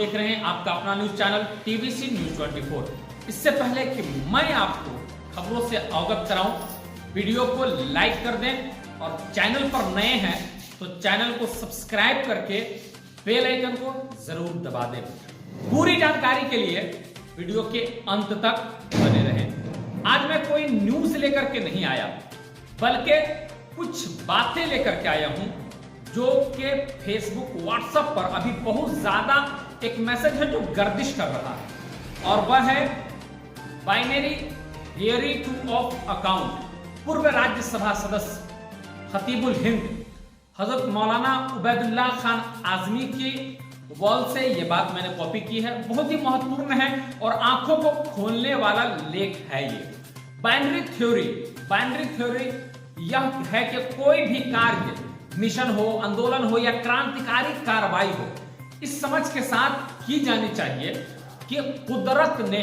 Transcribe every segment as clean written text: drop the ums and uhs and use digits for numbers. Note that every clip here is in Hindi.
देख रहे हैं आपका अपना न्यूज चैनल टीवीसी न्यूज 24। इससे पहले कि मैं आपको खबरों से अवगत कराऊं, वीडियो को लाइक कर दें और चैनल पर नए हैं तो चैनल को सब्सक्राइब करके बेल आइकन को जरूर दबा दें। पूरी जानकारी के लिए वीडियो के अंत तक बने रहें। आज मैं कोई न्यूज लेकर के नहीं आया, बल्कि कुछ बातें लेकर के आया हूं जो कि फेसबुक व्हाट्सएप पर अभी बहुत ज्यादा एक मैसेज है जो गर्दिश कर रहा है, और वह है binary theory two of account. पूर्व राज्यसभा सदस्य खतीबुल हिंद हजरत मौलाना उबैदुल्लाह खान आजमी की वॉल से यह बात मैंने कॉपी की है। बहुत ही महत्वपूर्ण है और आंखों को खोलने वाला लेख है ये। बाइनरी थ्योरी यह है कि कोई भी कार्य, मिशन हो, आंदोलन हो या क्रांतिकारी कार्रवाई हो, इस समझ के साथ की जानी चाहिए कि कुदरत ने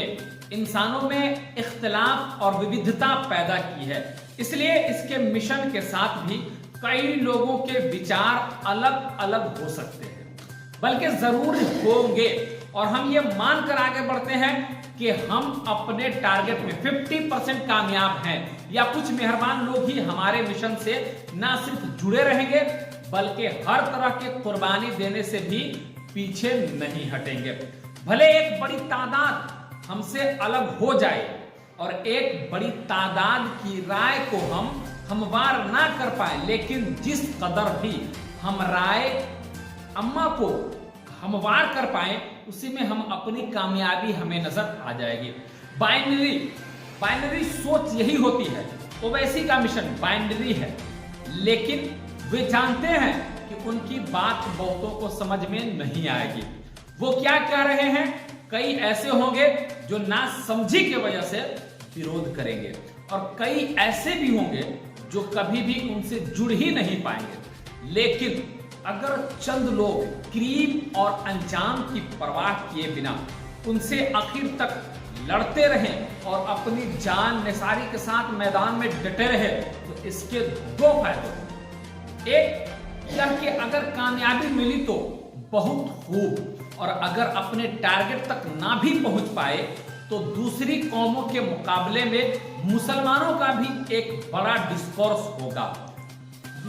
इंसानों में इख्तिलाफ और विविधता पैदा की है, इसलिए इसके मिशन के साथ भी कई लोगों के विचार अलग अलग हो सकते हैं, बल्कि जरूर होंगे। और हम ये मानकर आगे बढ़ते हैं कि हम अपने टारगेट में 50% कामयाब हैं, या कुछ मेहरबान लोग ही हमारे मिशन से ना सिर्फ जुड़े रहेंगे बल्कि हर तरह के कुर्बानी देने से भी पीछे नहीं हटेंगे। भले एक बड़ी तादाद हमसे अलग हो जाए और एक बड़ी तादाद की राय को हम हमवार ना कर पाए, लेकिन जिस कदर भी हम राय अम्मा को हमवार कर पाए उसी में हम अपनी कामयाबी हमें नजर आ जाएगी। बाइनरी सोच यही होती है। ओवैसी का मिशन बाइनरी है, लेकिन वे जानते हैं कि उनकी बात बहुतों को समझ में नहीं आएगी। वो क्या कह रहे हैं, कई ऐसे होंगे जो ना समझी की वजह से विरोध करेंगे, और कई ऐसे भी होंगे जो कभी भी उनसे जुड़ ही नहीं पाएंगे। लेकिन अगर चंद लोग क्रीम और अंजाम की परवाह किए बिना उनसे आखिर तक लड़ते रहें और अपनी जान निसारी के साथ मैदान में डटे रहे, तो इसके दो फायदे। एक यह कि अगर कामयाबी मिली तो बहुत खूब, और अगर अपने टारगेट तक ना भी पहुंच पाए तो दूसरी कौमों के मुकाबले में मुसलमानों का भी एक बड़ा डिस्कोर्स होगा,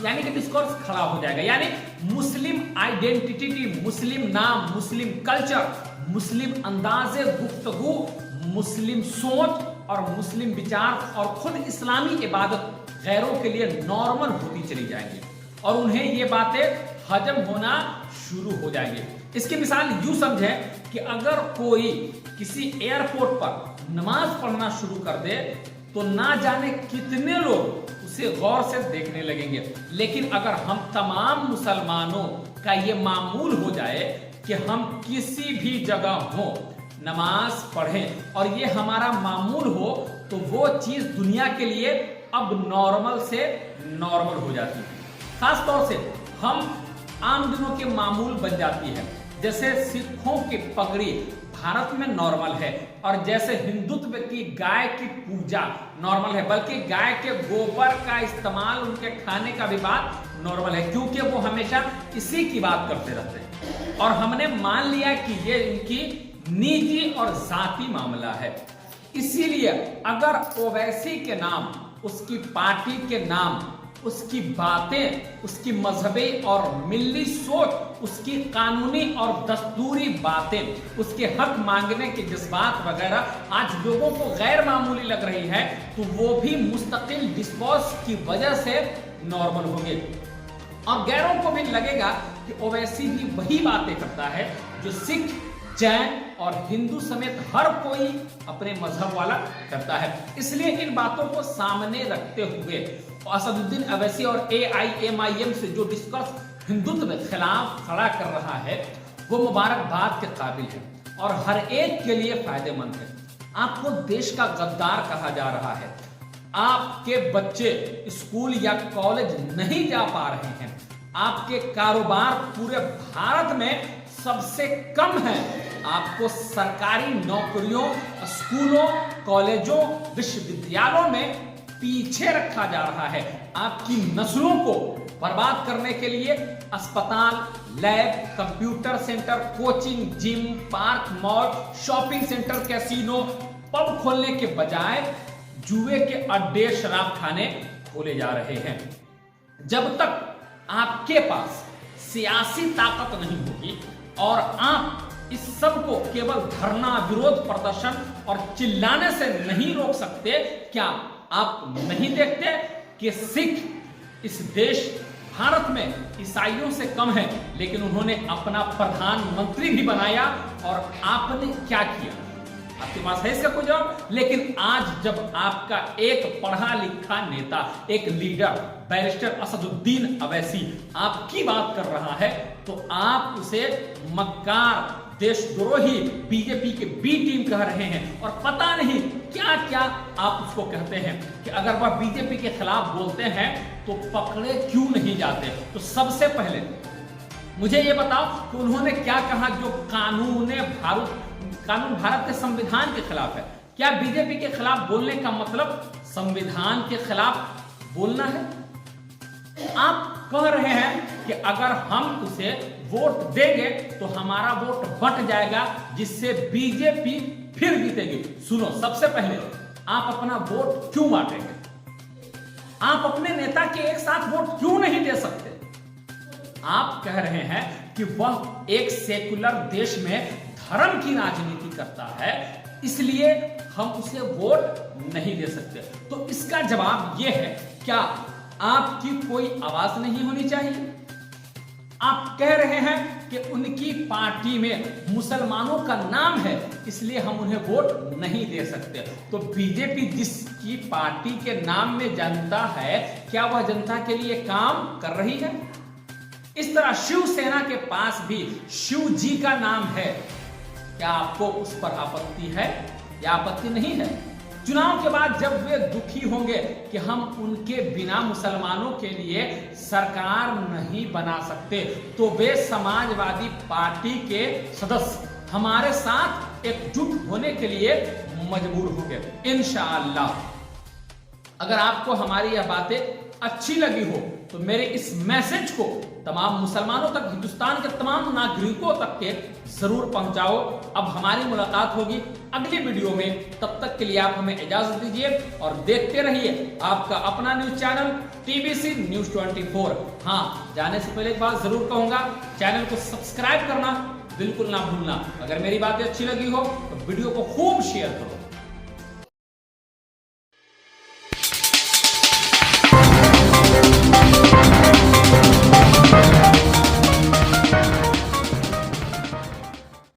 यानी कि डिस्कोर्स खड़ा हो जाएगा। यानी मुस्लिम आइडेंटिटी, मुस्लिम नाम, मुस्लिम कल्चर, मुस्लिम अंदाज़े गुफ्तगू, मुस्लिम सोच और मुस्लिम विचार और खुद इस्लामी इबादत गैरों के लिए नॉर्मल होती चली जाएंगी, और उन्हें ये बातें हजम होना शुरू हो जाएंगे। इसकी मिसाल यूं समझें कि अगर कोई किसी एयरपोर्ट पर नमाज पढ़ना शुरू कर दे तो ना जाने कितने लोग उसे गौर से देखने लगेंगे, लेकिन अगर हम तमाम मुसलमानों का ये मामूल हो जाए कि हम किसी भी जगह हो नमाज पढ़ें और ये हमारा मामूल हो, तो वो चीज दुनिया के लिए अब नॉर्मल से नॉर्मल हो जाती है। खास तौर से हम आम दिनों के मामूल बन जाती है। जैसे सिखों की पगड़ी भारत में नॉर्मल है, और जैसे हिंदुत्व की गाय की पूजा नॉर्मल है, बल्कि गाय के गोबर का इस्तेमाल उनके खाने का भी बात नॉर्मल है, क्योंकि वो हमेशा इसी की बात करते रहते हैं। और हमने मान लिया कि ये इनकी निजी और जाती मामला है। इसीलिए अगर ओवैसी के नाम, उसकी पार्टी के नाम, उसकी बातें, उसकी मजहबी और मिल्ली सोच, उसकी कानूनी और दस्तूरी बातें, उसके हक मांगने के जज्बात वगैरह आज लोगों को गैर मामूली लग रही है, तो वो भी मुस्तकिल डिस्कोर्स की वजह से नॉर्मल होंगे, और गैरों को भी लगेगा कि ओवैसी भी वही बातें करता है जो सिख, जैन और हिंदू समेत हर कोई अपने मजहब वाला करता है। इसलिए इन बातों को सामने रखते हुए असदुद्दीन अवैसी और AIMIM से जो डिस्कोर्स हिंदुत्व के खिलाफ खड़ा कर रहा है, वो मुबारकबाद के काबिल है और हर एक के लिए फायदेमंद है। आपको देश का गद्दार कहा जा रहा है, आपके बच्चे स्कूल या कॉलेज नहीं जा पा रहे हैं, आपके कारोबार पूरे भारत में सबसे कम है, आपको सरकारी नौकरियों, स्कूलों, कॉलेजों, विश्वविद्यालयों में पीछे रखा जा रहा है, आपकी नस्लों को बर्बाद करने के लिए अस्पताल, lab, computer centre, coaching, gym, park, mall, shopping centre, casino, pub खोलने के बजाय जुए के अड्डे, शराब खाने खोले जा रहे हैं। जब तक आपके पास सियासी ताकत नहीं होगी और आप इस सब को केवल धरना, विरोध प्रदर्शन और चिल्लाने से नहीं रोक सकते, क्या आप नहीं देखते कि सिख इस देश भारत में ईसाइयों से कम है, लेकिन उन्होंने अपना प्रधानमंत्री भी बनाया और आपने क्या किया? आपके पास है इसका कोई जवाब? लेकिन आज जब आपका एक पढ़ा लिखा नेता, एक लीडर बैरिस्टर असदुद्दीन अवैसी आपकी बात कर रहा है, तो आप उसे मक्कार, देशद्रोही, बीजेपी के बी टीम कह रहे हैं और पता नहीं क्या क्या आप उसको कहते हैं कि अगर वह बीजेपी के खिलाफ बोलते हैं तो पकड़े क्यों नहीं जाते। तो सबसे पहले मुझे यह बताओ कि उन्होंने क्या कहा जो कानून भारत के संविधान के खिलाफ है। क्या बीजेपी के खिलाफ बोलने का मतलब संविधान के खिलाफ बोलना है? आप कह रहे हैं कि अगर हम उसे वोट देंगे तो हमारा वोट बंट जाएगा, जिससे बीजेपी फिर जीतेगी। सुनो, सबसे पहले आप अपना वोट क्यों बांटेंगे? आप अपने नेता के एक साथ वोट क्यों नहीं दे सकते? आप कह रहे हैं कि वह एक सेकुलर देश में धर्म की राजनीति करता है, इसलिए हम उसे वोट नहीं दे सकते। तो इसका जवाब यह है, क्या आपकी कोई आवाज नहीं होनी चाहिए? आप कह रहे हैं कि उनकी पार्टी में मुसलमानों का नाम है, इसलिए हम उन्हें वोट नहीं दे सकते। तो बीजेपी जिसकी पार्टी के नाम में जनता है, क्या वह जनता के लिए काम कर रही है? इस तरह शिवसेना के पास भी शिव जी का नाम है, क्या आपको उस पर आपत्ति है या आपत्ति नहीं है? चुनाव के बाद जब वे दुखी होंगे कि हम उनके बिना मुसलमानों के लिए सरकार नहीं बना सकते, तो वे समाजवादी पार्टी के सदस्य हमारे साथ एकजुट होने के लिए मजबूर होंगे इंशाअल्लाह। अगर आपको हमारी यह बातें अच्छी लगी हो तो मेरे इस मैसेज को तमाम मुसलमानों तक, हिंदुस्तान के तमाम नागरिकों तक के जरूर पहुंचाओ। अब हमारी मुलाकात होगी अगली वीडियो में, तब तक के लिए आप हमें इजाजत दीजिए और देखते रहिए आपका अपना न्यूज चैनल टीबीसी न्यूज 24। हाँ, जाने से पहले एक बात जरूर कहूंगा, चैनल को सब्सक्राइब करना बिल्कुल ना भूलना। अगर मेरी बातें अच्छी लगी हो तो वीडियो को खूब शेयर करो।